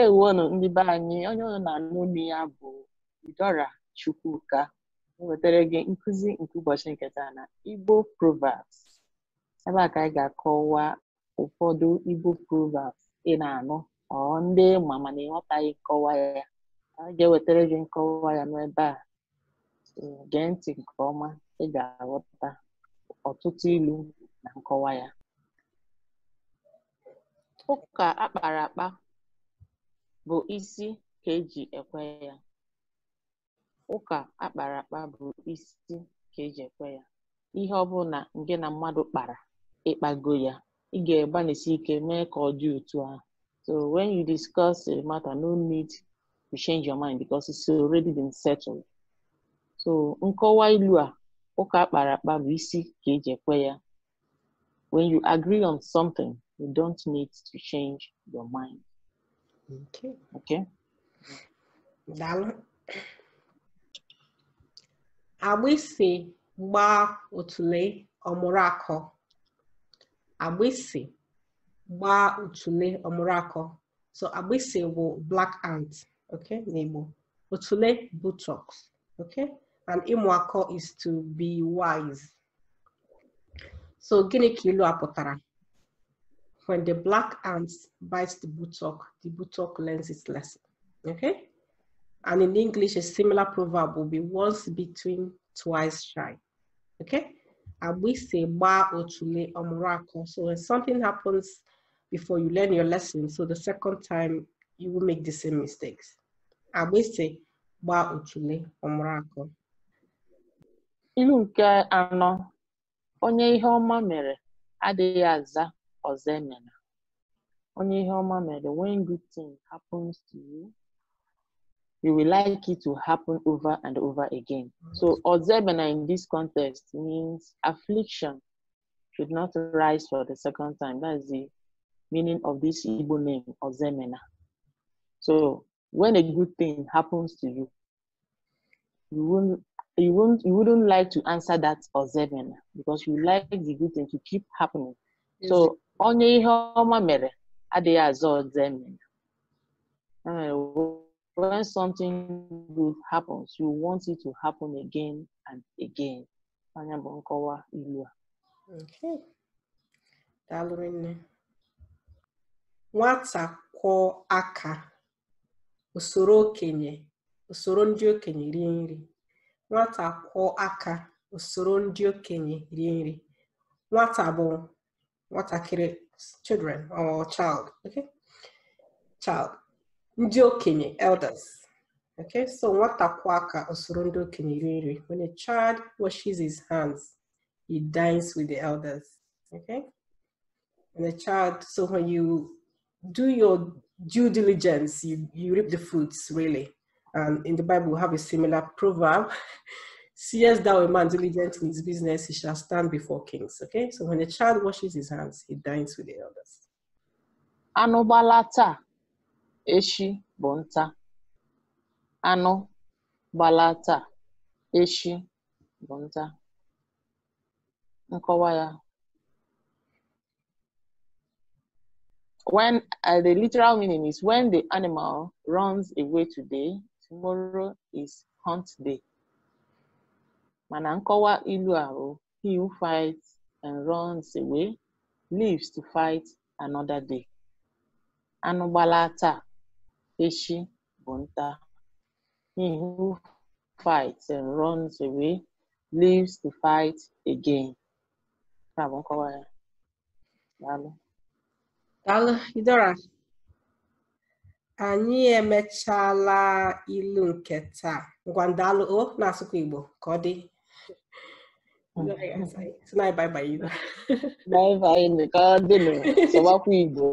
Ewonu ndị be anyị, onye ọ na-anụ ya bụ Idora Chukwuka. Wetara gị nkụzi nke ụbọchị nke taa na Igbo proverbs. Ebe a ka anyị ga-akọwa ụfọdụ Igbo proverbs ị na-anụ ọ ndị ma mana ịghọtaghị nkọwa ya. A ga-ewetara gị nkọwa ya n'ebe a. Gee ntị nke ọma, ị ga-aghọta ọtụtụ ilu na nkọwa ya. Ụka akpara akpa bụ isi ka eji ekwe ya. Ụka akpara akpa bụ isi ka eji ekwe ya. Ihe ọbụla nke na mmadụ kpara ịkpago ya, ị ga-agbanịsi ike mee ka ọ dị otu ahụ. So when you discuss a matter, no need to change your mind because it's already been settled. So nkọwa ilu a, ụka akpara akpa bụ isi ka eji ekwe ya. When you agree on something, you don't need to change your mind. Okay? Daalụ. Agbịsị gbaa otule ọmụrụ akọ. Agbịsị gbaa otule ọmụrụ akọ. So agbịsị bụ black ant, okay, n'Igbo. Otule buttocks, okay? And ịmụ akọ is to be wise. So gịnị ka ilu a pụtara? When the black ant bites the buttock learns its lesson, okay? And in English, a similar proverb will be once bitten, twice shy, okay? Agbịsị gbaa otule ọmụrụ akọ. So when something happens before you learn your lesson, so the second time you will make the same mistakes. Agbịsị gbaa otule ọmụrụ akọ. Ilu nke anọ, onye ihe ọma mere adịghị aza ọzọ emena. Onye ihe ọma mere, when good thing happens to you, you will like it to happen over and over again. So ọzọ emena in this context means affliction should not rise for the second time. That is the meaning of this Igbo name, ọzọ emena. So when a good thing happens to you, you wouldn't like to answer that ọzọ emena because you like the good thing to keep happening. So onye ihe ọma mere adịghị azọ ọzọ emena. When something good happens, you want it to happen again and again. Anya bụ nkọwa ilu a. Okay. Daalụ nne. Nwata kwọọ aka, usoro ndị okenye rie nri. Nwata kwọọ aka, usoro ndị okenye rie nri. Nwata bụ nwatakịrị, children or child, okay? Child. Ndị okenye, elders. Okay, so nwata kwọọ aka, usoro ndị okenye rie nri. When a child washes his hands, he dines with the elders. Okay? When a child, so when you do your due diligence, you reap the fruits, really. And in the Bible, we have a similar proverb. Seest thou a man diligent in his business, he shall stand before kings. Okay? So when a child washes his hands, he dines with the elders. Anụ gbala taa, echi bụ nta. Anụ gbala taa, echi bụ nta. Nkọwa ya. When the literal meaning is when the animal runs away today, tomorrow is hunt day. Mana nkọwa ilu a bụ he who fights and runs away lives to fight another day. Anụ gbala taa, echi bụ nta. He who fights and runs away lives to fight again. Bụ nkọwa ya. Daalụ. Daalụ, Idora. Anyị emechala ilu nke taa. Ngwa daalụ o n'asụsụ Igbo ka ọ dị. Bye bye. Bye bye, ka ọ dị n'ụwa, sọbakwa Igbo.